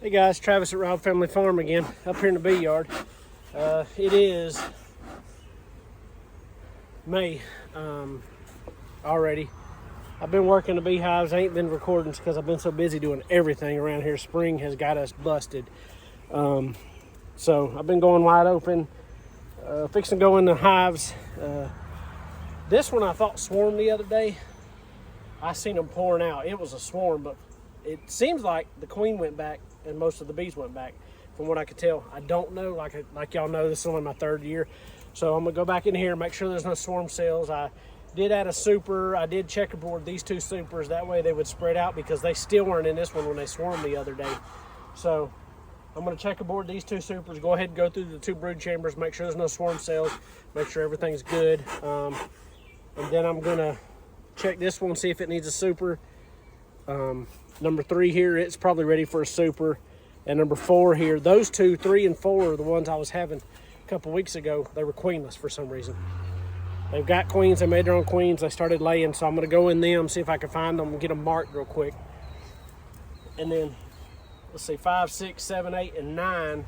Hey guys, Travis at Rob Family Farm again, up here in the bee yard. It is May already. I've been working the beehives. I ain't been recording because I've been so busy doing everything around here. Spring has got us busted. So I've been going wide open, fixing to go in the hives. This one I thought swarmed the other day. I seen them pouring out. It was a swarm, but it seems like the queen went back and most of the bees went back from what I could tell. I don't know, like y'all know, this is only my third year. So I'm gonna go back in here and make sure there's no swarm cells. I did add a super. I did checkerboard these two supers. That way they would spread out because they still weren't in this one when they swarmed the other day. So I'm gonna checkerboard these two supers, go ahead and go through the two brood chambers, make sure there's no swarm cells, make sure everything's good. And then I'm gonna check this one, see if it needs a super. Number 3 here, it's probably ready for a super. And number 4 here, those two, 3 and 4, are the ones I was having a couple weeks ago. They were queenless for some reason. They've got queens, they made their own queens, they started laying, so I'm gonna go in them, see if I can find them and get them marked real quick. And then, let's see, 5, 6, 7, 8, and 9.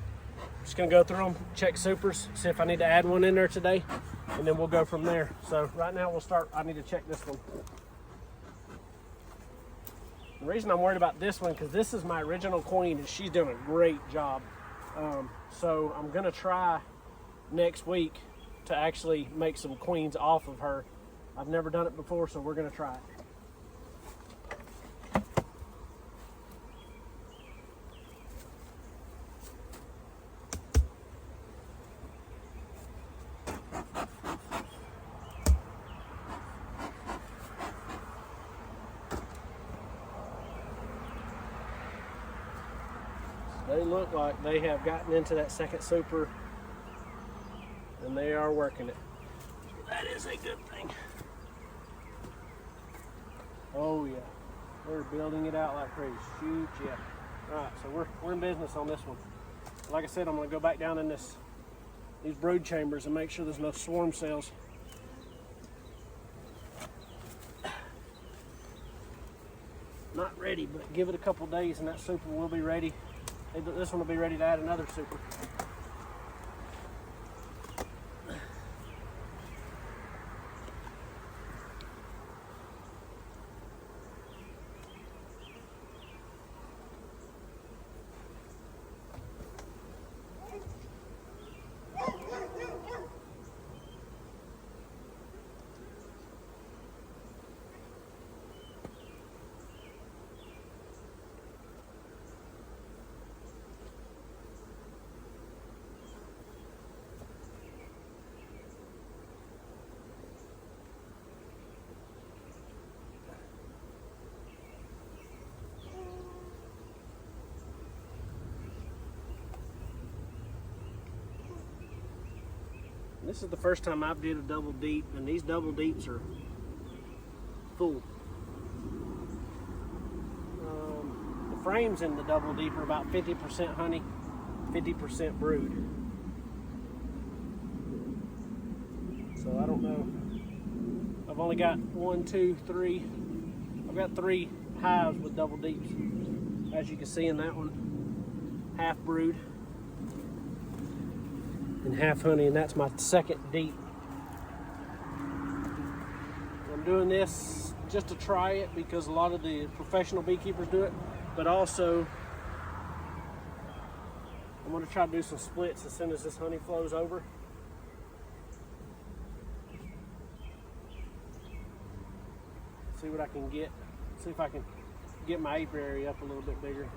Just gonna go through them, check supers, see if I need to add one in there today, and then we'll go from there. So right now we'll start, I need to check this one. The reason I'm worried about this one, because this is my original queen and she's doing a great job. So I'm gonna try next week to actually make some queens off of her. I've never done it before, so we're gonna try it. They look like they have gotten into that second super and they are working it. That is a good thing. Oh yeah, they're building it out like crazy. Shoot, yeah. All right, so we're in business on this one. Like I said, I'm gonna go back down in these brood chambers and make sure there's no swarm cells. Not ready, but give it a couple days and that super will be ready. This one will be ready to add another super. This is the first time I've did a double deep, and these double deeps are full. The frames in the double deep are about 50% honey, 50% brood. So I don't know. I've only got 1, 2, 3. I've got 3 hives with double deeps. As you can see in that one, half brood and half honey, and that's my second deep. I'm doing this just to try it because a lot of the professional beekeepers do it, but also I'm going to try to do some splits as soon as this honey flows over. See what I can get. See if I can get my apiary up a little bit bigger.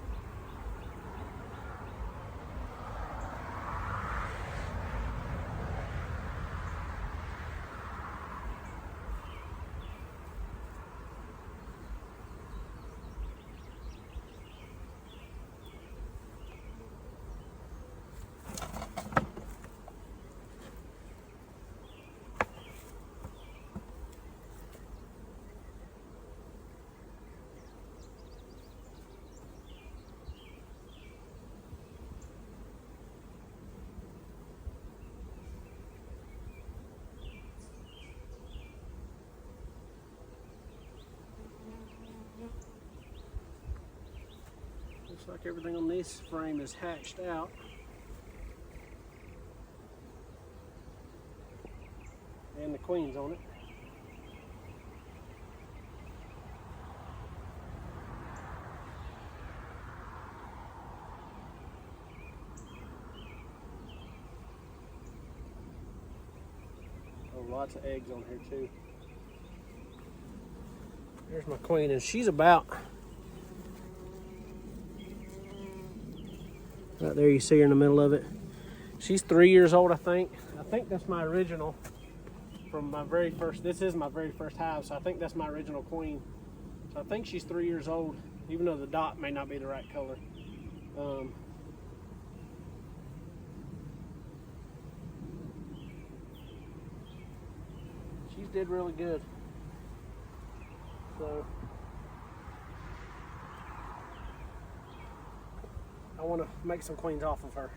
Looks like everything on this frame is hatched out. And the queen's on it. Oh, lots of eggs on here too. There's my queen, and she's about, right there you see her in the middle of it. She's 3 years old, I think. I think that's my original from my very first, this is my very first hive, so I think that's my original queen. So I think she's 3 years old, even though the dot may not be the right color. She's did really good. So I want to make some queens off of her.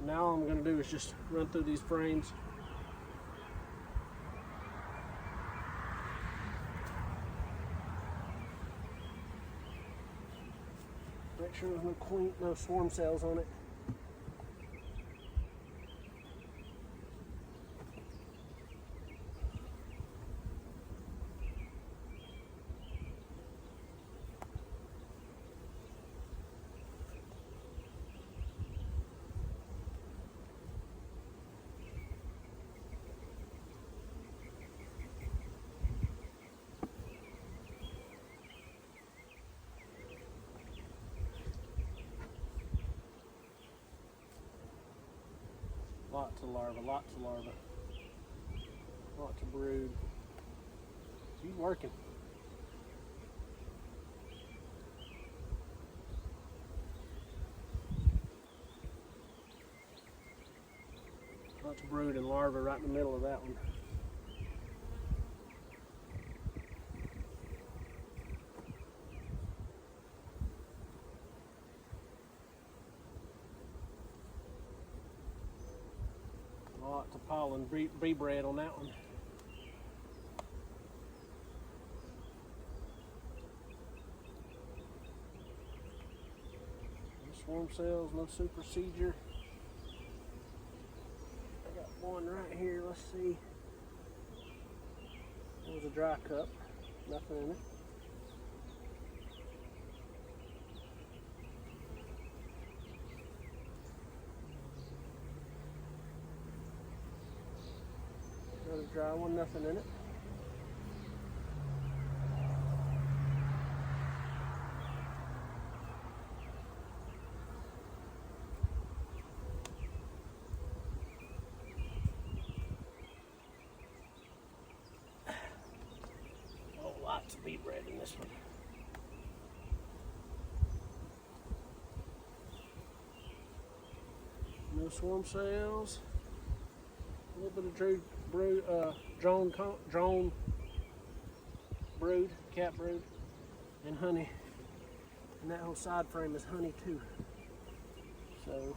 Now all I'm going to do is just run through these frames. Make sure there's no swarm cells on it. Lots of larvae, lots of larvae. Lots of brood. She's working. Lots of brood and larvae right in the middle of that one. Lots of pollen bee bread on that one. No swarm cells, no supersedure. I got one right here, let's see. It was a dry cup, nothing in it. Another dry one, nothing in it. Oh, lots of bee bread in this one. No swarm cells. A little bit of drone brood, cat brood, and honey. And that whole side frame is honey too. So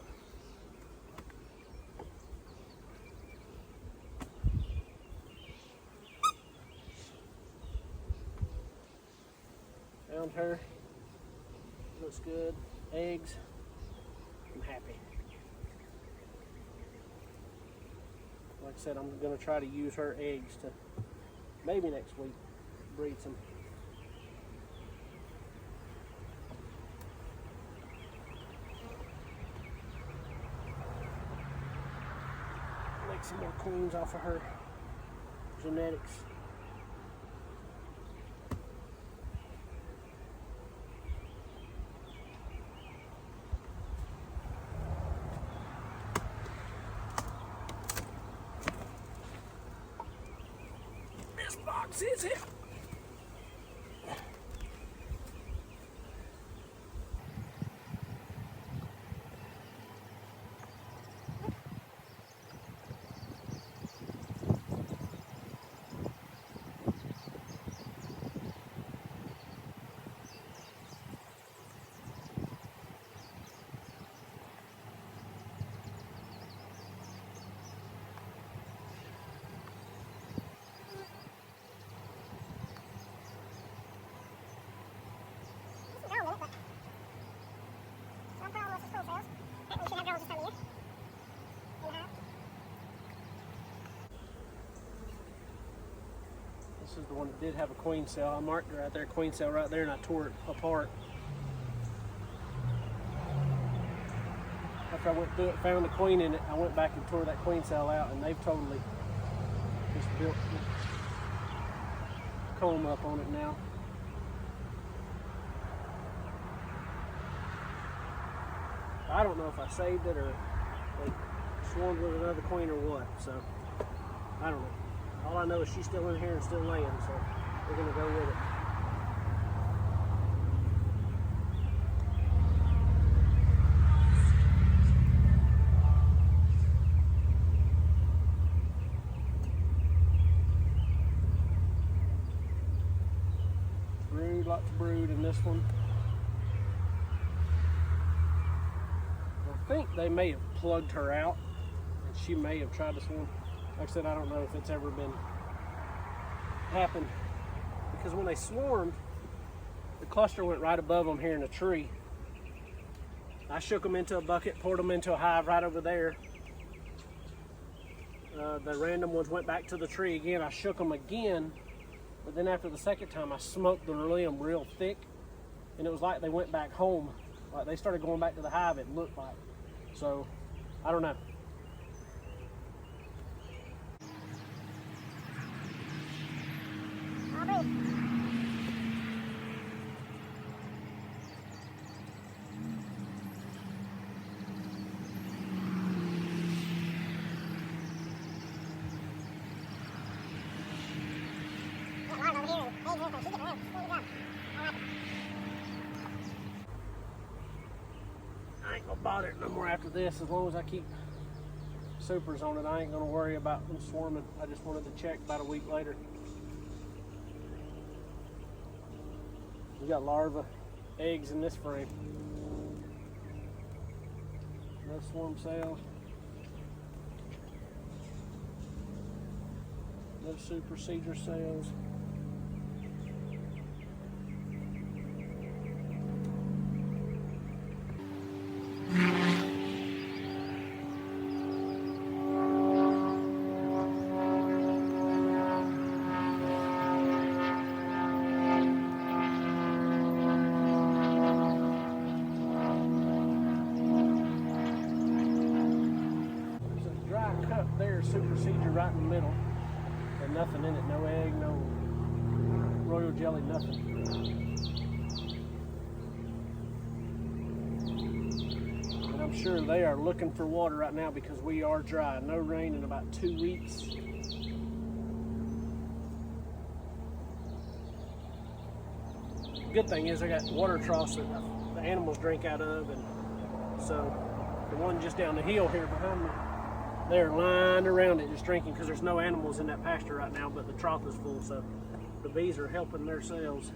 found her. Looks good. Eggs. I'm happy. Like I said, I'm going to try to use her eggs to maybe next week breed some. Make some more queens off of her genetics. This box is it. This is the one that did have a queen cell. I marked her right there, queen cell right there, and I tore it apart. After I went through it, found the queen in it, I went back and tore that queen cell out, and they've totally just built a comb up on it now. I don't know if I saved it or they swarmed with another queen or what, so I don't know. All I know is she's still in here and still laying, so we're gonna go with it. Lots of brood in this one. I think they may have plugged her out and she may have tried to swarm. Like I said, I don't know if it's ever happened, because when they swarmed, the cluster went right above them here in a tree. I shook them into a bucket, poured them into a hive right over there. The random ones went back to the tree again. I shook them again. But then after the second time, I smoked the limb real thick, and it was like they went back home. Like they started going back to the hive, it looked like. So, I don't know. I ain't gonna bother it no more after this. As long as I keep supers on it, I ain't gonna worry about them swarming. I just wanted to check about a week later. We got larvae, eggs in this frame. No swarm cells. No super seeder cells. Super seeder right in the middle, and nothing in it, no egg, no royal jelly, nothing. And I'm sure they are looking for water right now because we are dry. No rain in about 2 weeks. Good thing is I got water troughs that the animals drink out of, and so the one just down the hill here behind me, they're lined around it just drinking, because there's no animals in that pasture right now, but the trough is full, so the bees are helping themselves.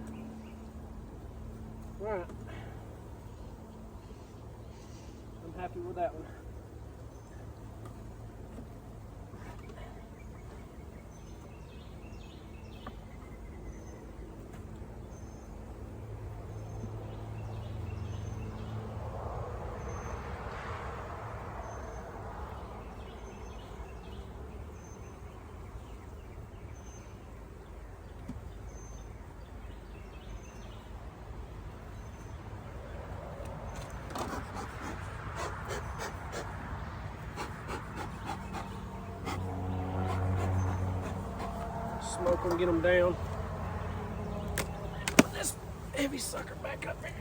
All right. I'm happy with that one. Smoke them, get them down. Put this heavy sucker back up there.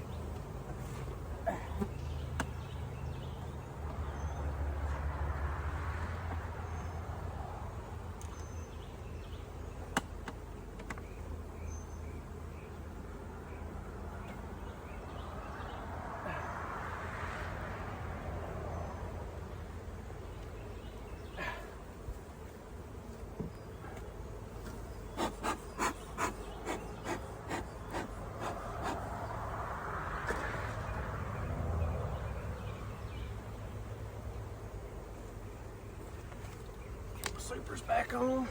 Supers back on.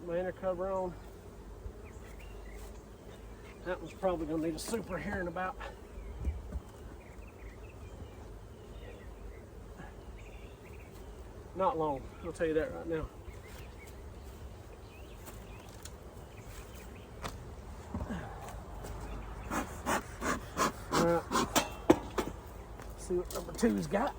my inner cover on. That one's probably gonna need a super here in about not long. I'll tell you that right now. All right. See what number two's got.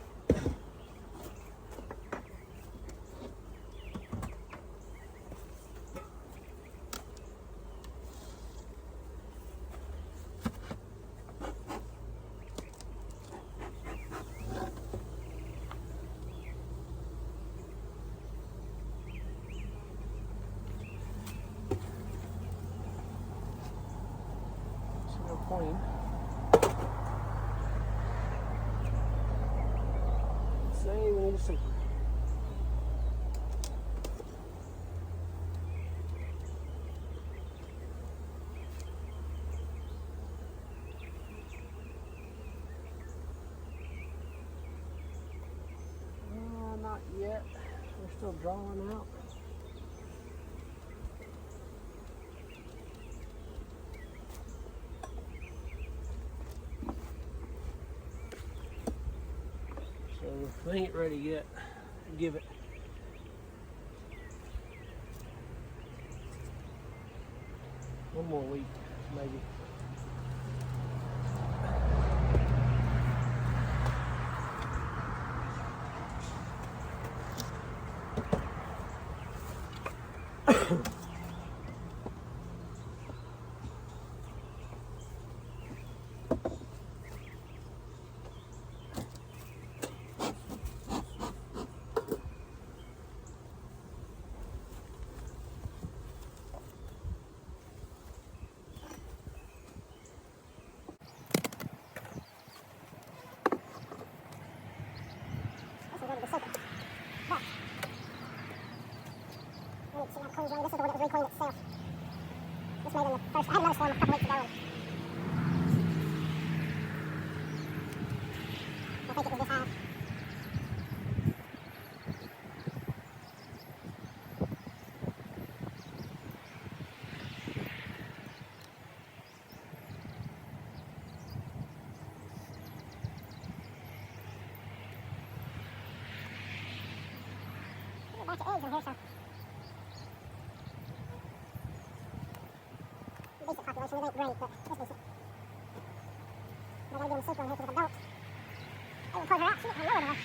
Queen. Say we need a super. Not yet. We're still drawing out. So I ain't ready yet. Give it. One more week, maybe. This is the one that was reclaimed itself. This made in the first. I had another storm a couple weeks ago. I think it was this hive. There's a batch of eggs in here, so. Decent population, it ain't great, but it's decent. But I gotta give them super on here because if I don't, they will pull her out. She didn't come lower though.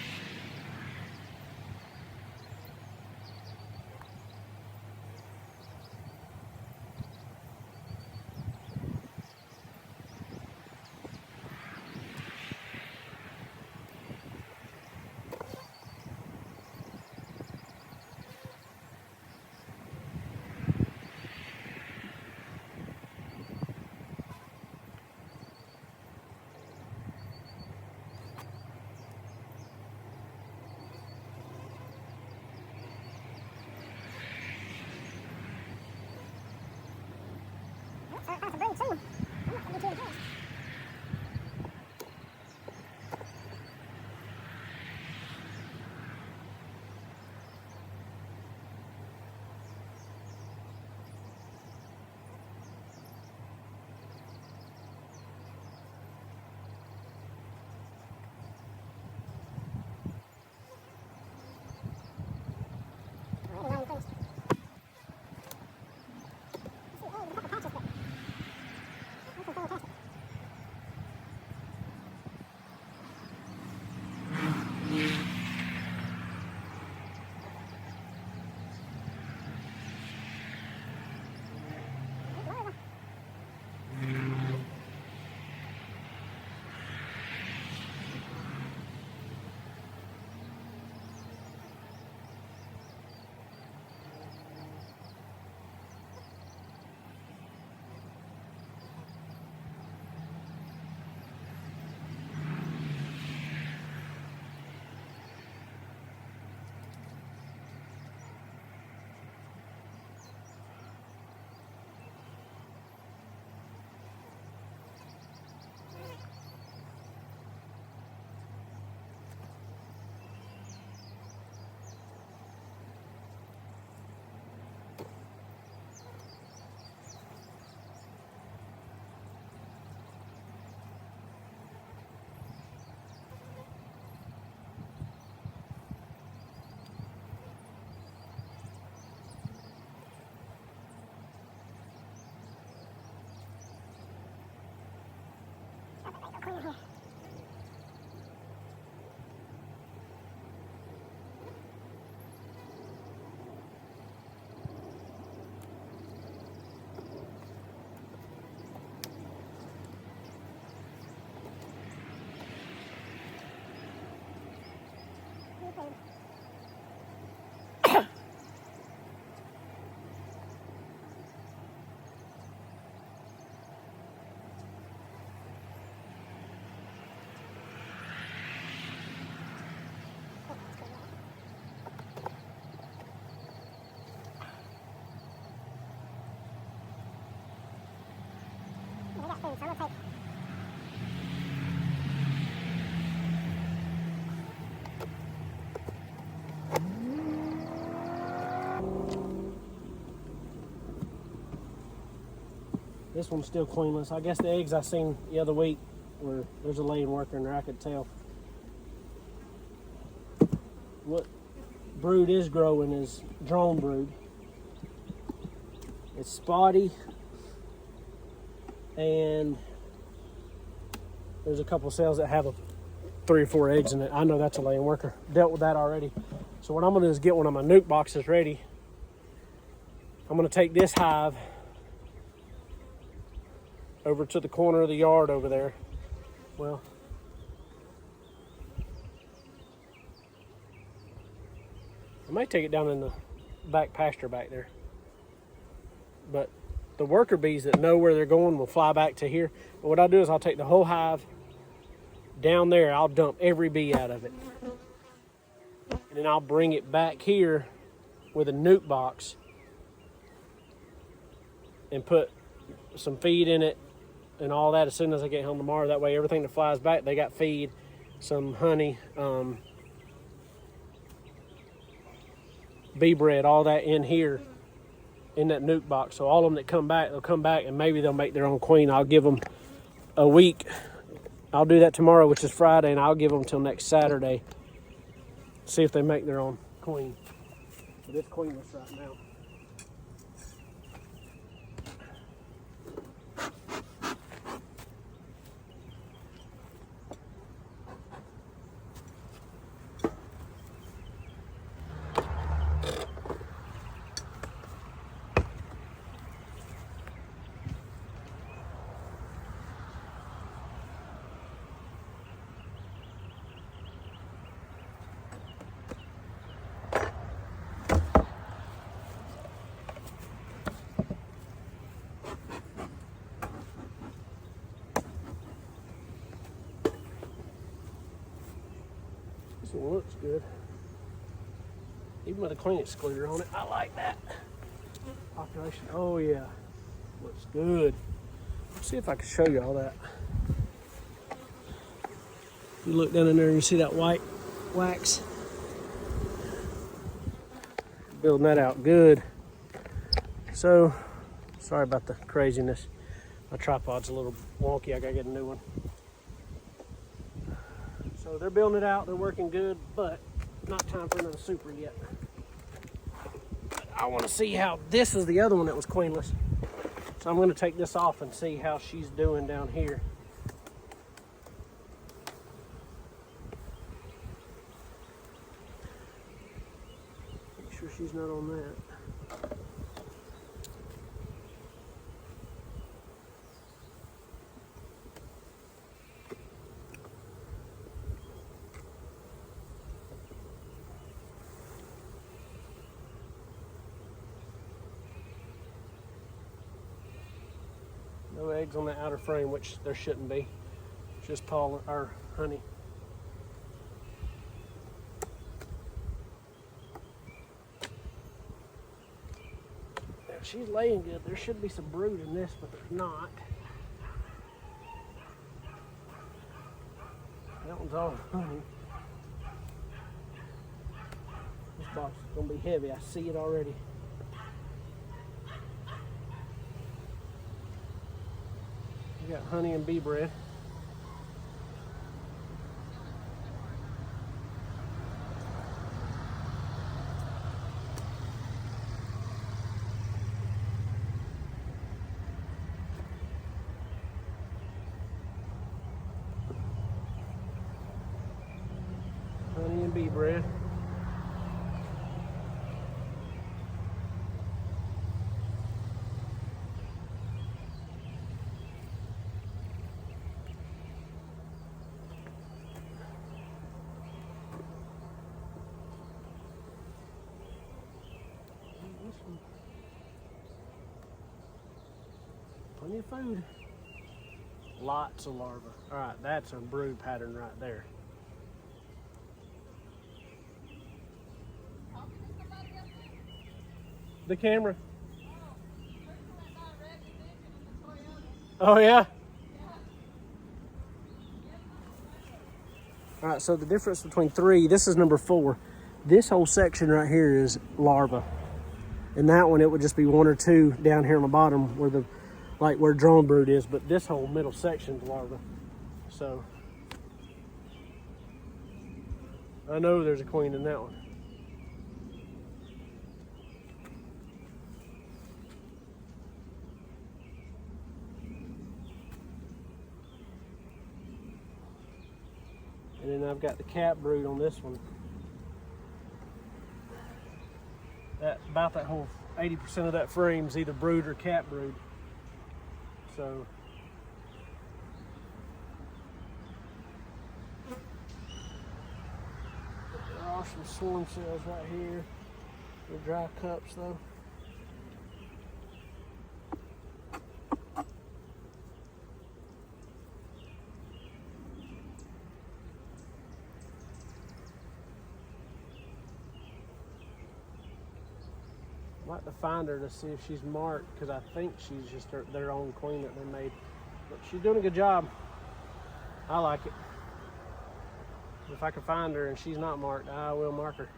This one's still queenless. I guess the eggs I seen the other week were, there's a laying worker in there, I could tell. What brood is growing is drone brood. It's spotty, and there's a couple cells that have 3 or 4 eggs in it. I know that's a laying worker. Dealt with that already. So what I'm gonna do is get one of my nuke boxes ready. I'm gonna take this hive over to the corner of the yard over there. Well, I might take it down in the back pasture back there. But the worker bees that know where they're going will fly back to here. But what I'll do is I'll take the whole hive down there. I'll dump every bee out of it. And then I'll bring it back here with a nuke box and put some feed in it and all that as soon as I get home tomorrow. That way everything that flies back, they got feed, some honey, bee bread, all that in here in that nuke box. So all of them that come back, they'll come back and maybe they'll make their own queen. I'll give them a week. I'll do that tomorrow, which is Friday, and I'll give them till next Saturday. See if they make their own queen. But it's queenless right now. This one looks good. Even with a queen excluder on it, I like that. Population, oh yeah, looks good. Let's see if I can show you all that. You look down in there and you see that white wax. Building that out good. So, sorry about the craziness. My tripod's a little wonky, I gotta get a new one. So they're building it out, they're working good, but not time for another super yet. But I want to see how, this is the other one that was queenless. So I'm going to take this off and see how she's doing down here. Make sure she's not on that. No eggs on the outer frame, which there shouldn't be. Just pollen or honey. Now, she's laying good. There should be some brood in this, but there's not. That one's all honey. This box is gonna be heavy. I see it already. We got honey and bee bread. Honey and bee bread. Plenty of food. Lots of larvae. All right, that's a brood pattern right there. The camera. Oh yeah? All right, so the difference between 3, this is number 4. This whole section right here is larva. And that one, it would just be 1 or 2 down here on the bottom where the like where drone brood is, but this whole middle section's larva. So I know there's a queen in that one. And then I've got the cat brood on this one. About that whole 80% of that frame's either brood or cat brood. So there are some swarm cells right here. The dry cups though. I'd like to find her to see if she's marked, because I think she's just their own queen that they made. But she's doing a good job. I like it. If I can find her and she's not marked, I will mark her.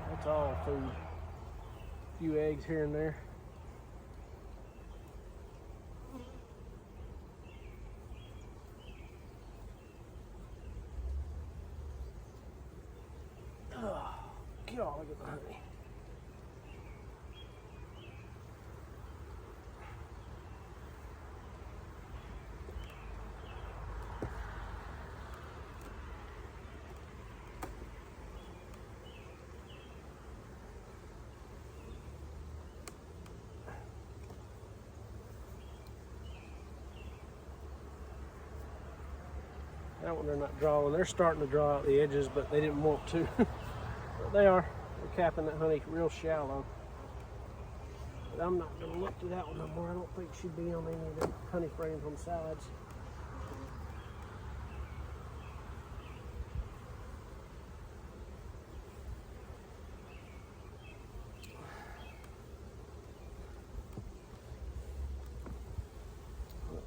That's all food. A few eggs here and there. Oh, God, look at the honey. That one they're not drawing. They're starting to draw out the edges, but they didn't want to. But they are. They're capping that honey real shallow. But I'm not going to look to that one no more. I don't think she'd be on any of the honey frames on the sides.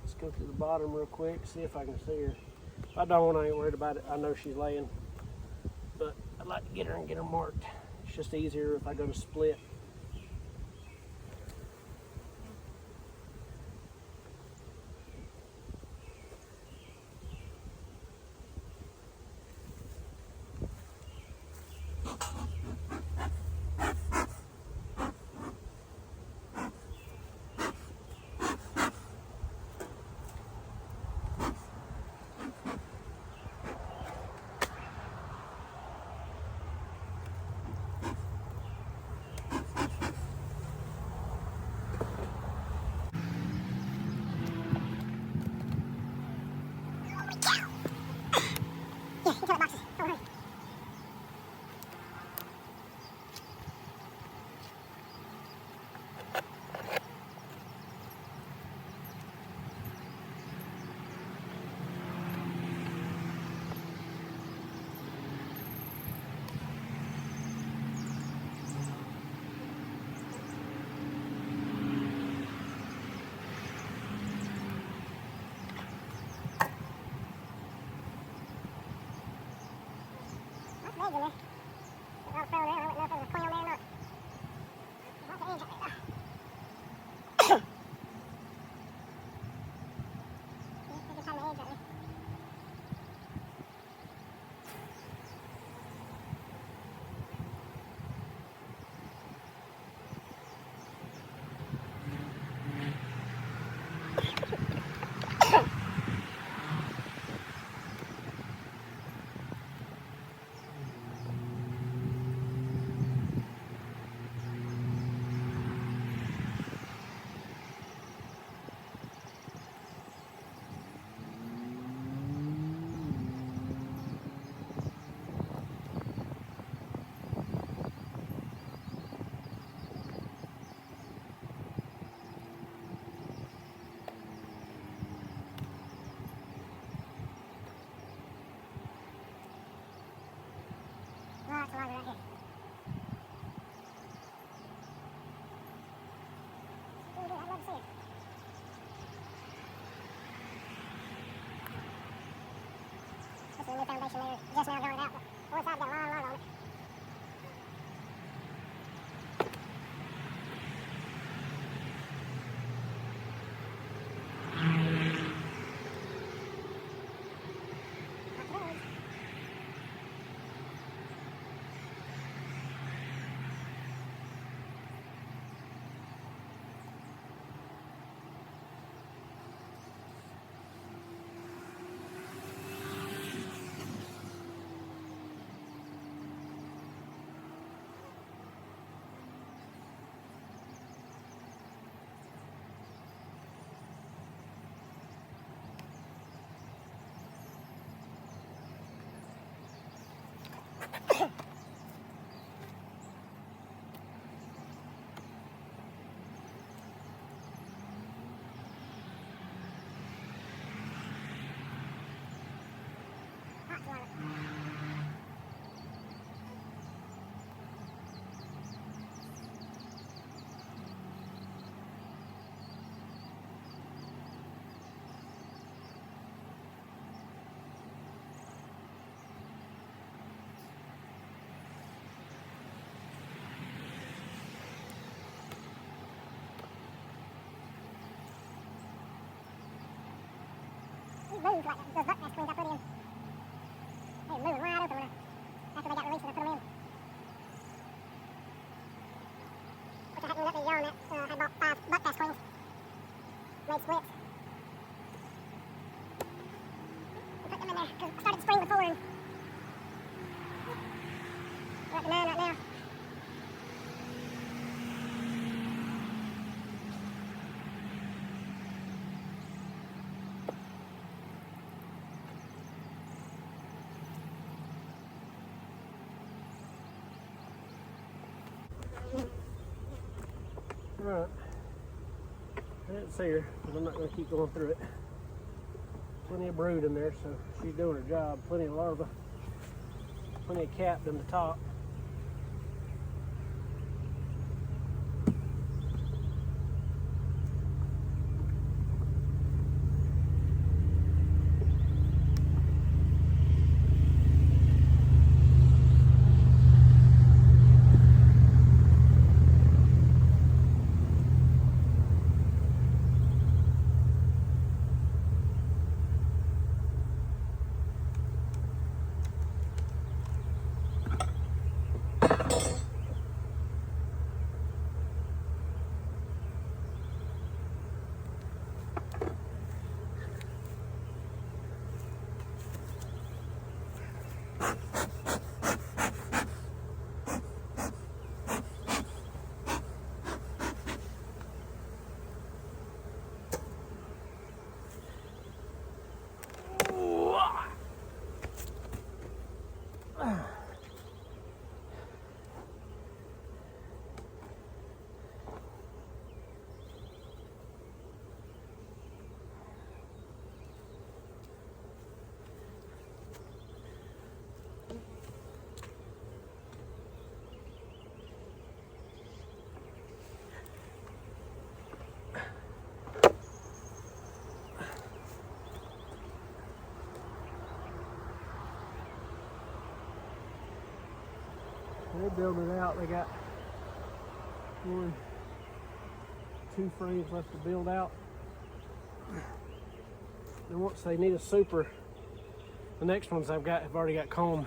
Let's go to the bottom real quick, see if I can see her. If I don't, I ain't worried about it. I know she's laying. But I'd like to get her and get her marked. It's just easier if I go to split. larva right here. Ooh, I'd love to see it. This is a new foundation layer, just now growing out, but one side's got a long larva on it. These moved like those buck nest queens I put in. They were moving wide open after they got released and I put them in. Which I hadn't got any on that. I bought 5 buck nest queens. Made splits. I put them in there because I started spring before and we're at the 9 right now. Alright, I didn't see her, but I'm not going to keep going through it. Plenty of brood in there, so she's doing her job. Plenty of larvae, plenty of capped in the top. They're building it out. They got 1, 2 frames left to build out. And once they need a super, the next ones I've already got comb.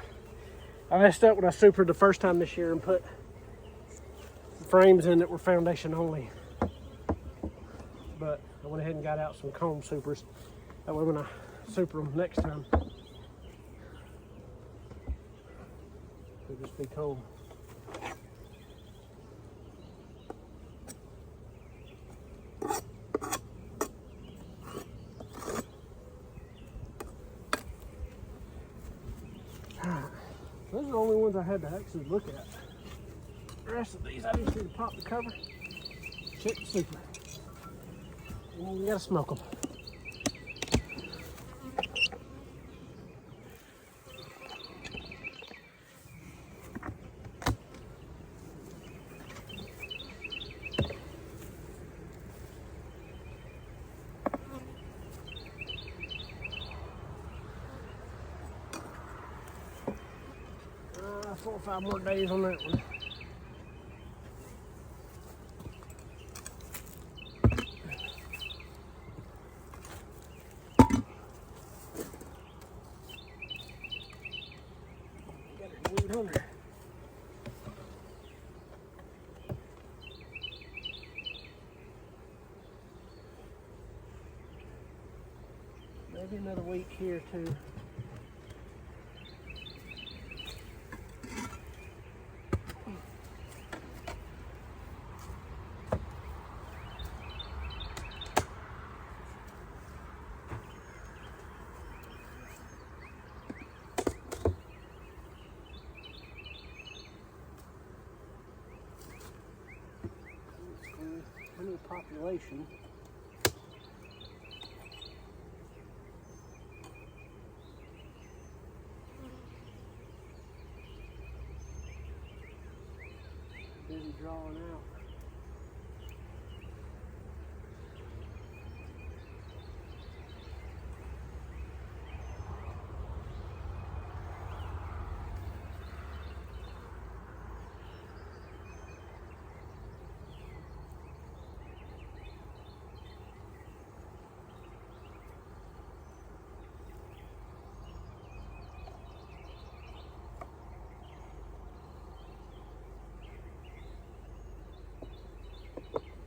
I messed up when I supered the first time this year and put frames in that were foundation only. But I went ahead and got out some comb supers. That way when I super them next time, they'll just be comb. Those are the only ones I had to actually look at. The rest of these I just need to pop the cover, check the super, and then you gotta smoke them. 4 or 5 more days on that one. Got it glued on there. Maybe another week here too. Plenty of population. Busy drawing out.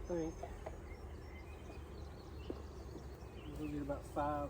I think we'll get about 5.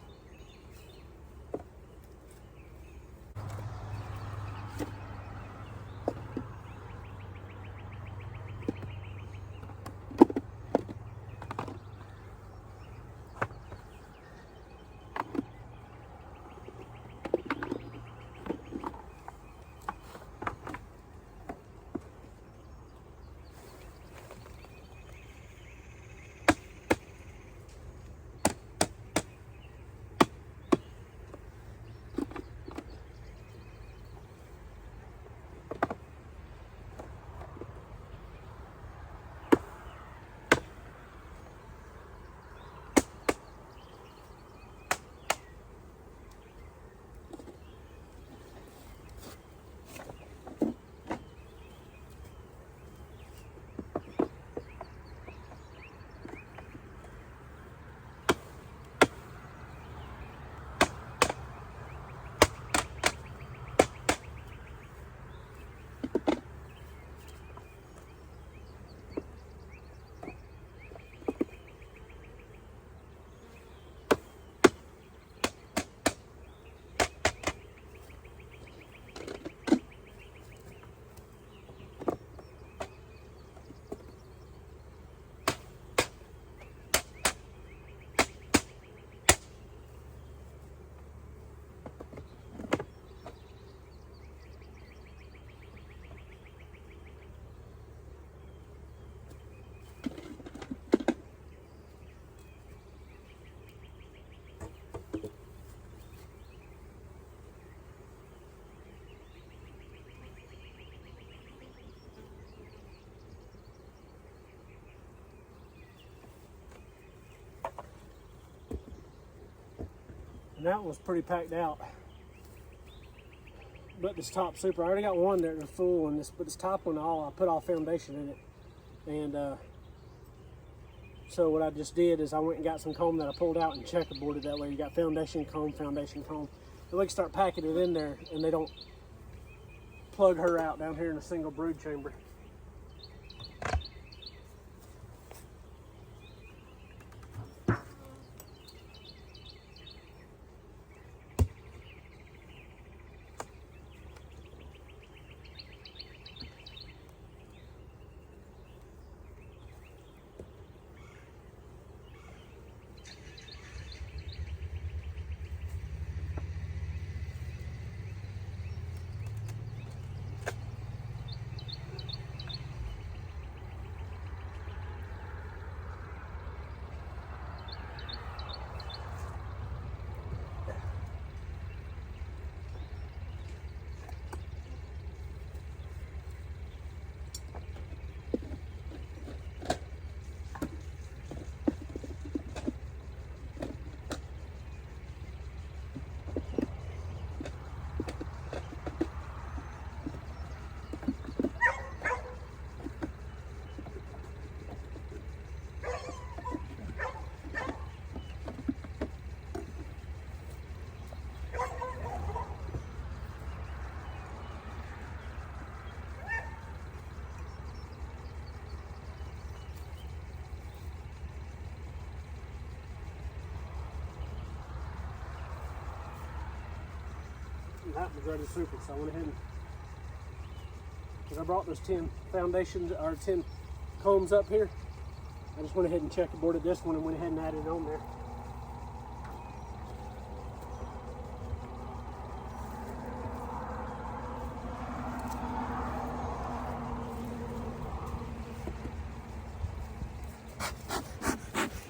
And that one was pretty packed out. But this top super, I already got one there that's full, and but this top one, I put all foundation in it. And so what I just did is I went and got some comb that I pulled out and checkerboarded. That way you got foundation comb. And we can start packing it in there, and they don't plug her out down here in a single brood chamber. that was ready to super, so I went ahead and, because I brought those 10 foundations, or 10 combs up here, I just went ahead and checkerboarded this one and went ahead and added it on there.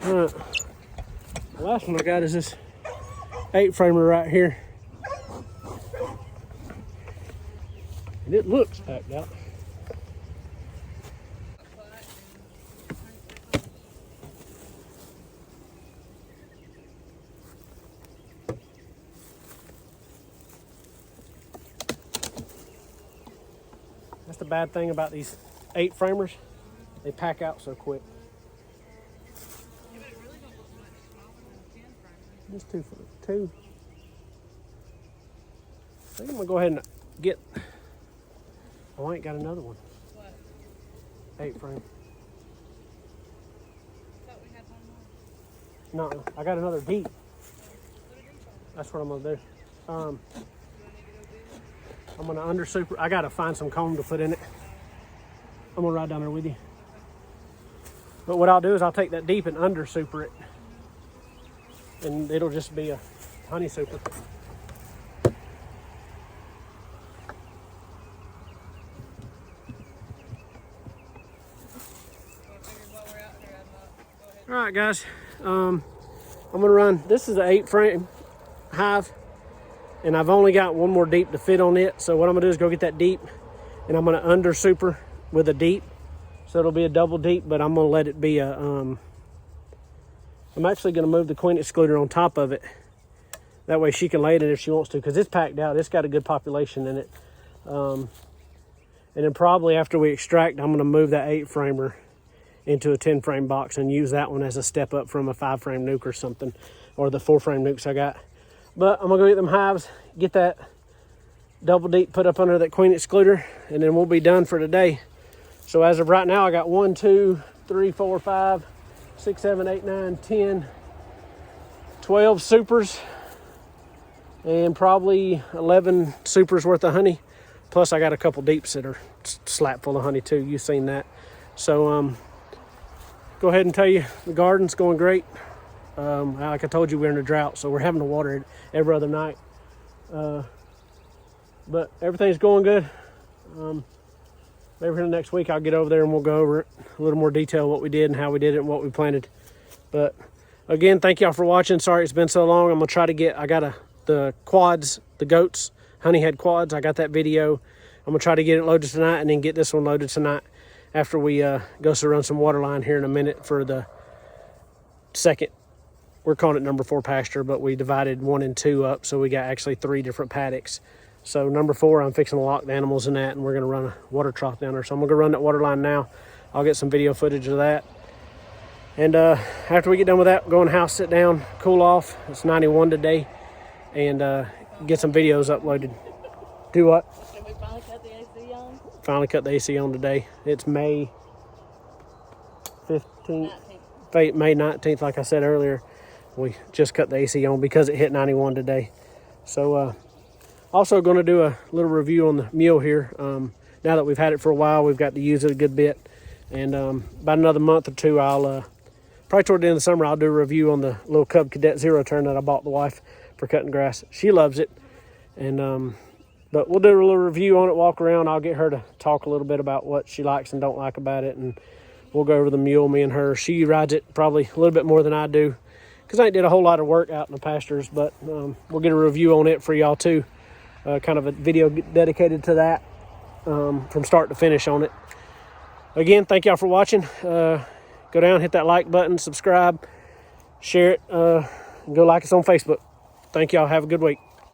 Alright, the last one I got is this 8-framer right here. And it looks packed out. That's the bad thing about these 8-framers. They pack out so quick. Just 2 for 2. I think I'm gonna go ahead and get. Oh, I ain't got another one. What? 8-frame. Thought we had one more. No, I got another deep. That's what I'm gonna do. I'm gonna under super. I gotta find some comb to put in it. I'm gonna ride down there with you. But what I'll do is I'll take that deep and under super it, and it'll just be a honey super. All right, guys. I'm gonna run. This is an 8-frame hive, and I've only got one more deep to fit on it. So what I'm gonna do is go get that deep, and I'm gonna under super with a deep, so it'll be a double deep. But I'm gonna let it be a. I'm actually gonna move the queen excluder on top of it. That way she can lay it in if she wants to, because it's packed out. It's got a good population in it. And then probably after we extract, I'm gonna move that 8-framer into a 10-frame box and use that one as a step up from a 5-frame nuke or something, or the 4-frame nukes I got. But I'm gonna go get them hives, get that double deep put up under that queen excluder, and then we'll be done for today. So as of right now, I got 1, 2, 3, 4, 5, 6, 7, 8, 9, 10, 12 supers, and probably 11 supers worth of honey. Plus I got a couple deeps that are slap full of honey too. You've seen that. So go ahead and tell you the garden's going great. Like I told you, we're in a drought, so we're having to water it every other night. But everything's going good. Maybe for the next week I'll get over there and we'll go over it a little more detail, what we did and how we did it and what we planted. But again, thank y'all for watching. Sorry it's been so long. I'm gonna try to get, the quads, the goats, honey head quads. I got that video. I'm gonna try to get it loaded tonight and then get this one loaded tonight after we go to run some water line here in a minute for the second. We're calling it number 4 pasture, but we divided 1 and 2 up, so we got actually 3 different paddocks. So number 4, I'm fixing to lock the animals in that, and we're gonna run a water trough down there. So I'm gonna go run that water line now. I'll get some video footage of that. And after we get done with that, go in the house, sit down, cool off. It's 91 today, and get some videos uploaded. Do what? Did we finally cut the AC on? Finally cut the AC on today. It's May 15th, 19th. May 19th, like I said earlier. We just cut the AC on because it hit 91 today. So also going to do a little review on the mule here. Now that we've had it for a while, we've got to use it a good bit. And about another month or 2, I'll probably toward the end of the summer, I'll do a review on the little Cub Cadet Zero Turn that I bought the wife for cutting grass. She loves it. And but we'll do a little review on it, walk around. I'll get her to talk a little bit about what she likes and don't like about it. And we'll go over the mule, me and her. She rides it probably a little bit more than I do, because I ain't did a whole lot of work out in the pastures. But we'll get a review on it for y'all too. Kind of a video dedicated to that from start to finish on it. Again, thank y'all for watching. Go down, hit that like button, subscribe, share it, and go like us on Facebook. Thank y'all. Have a good week.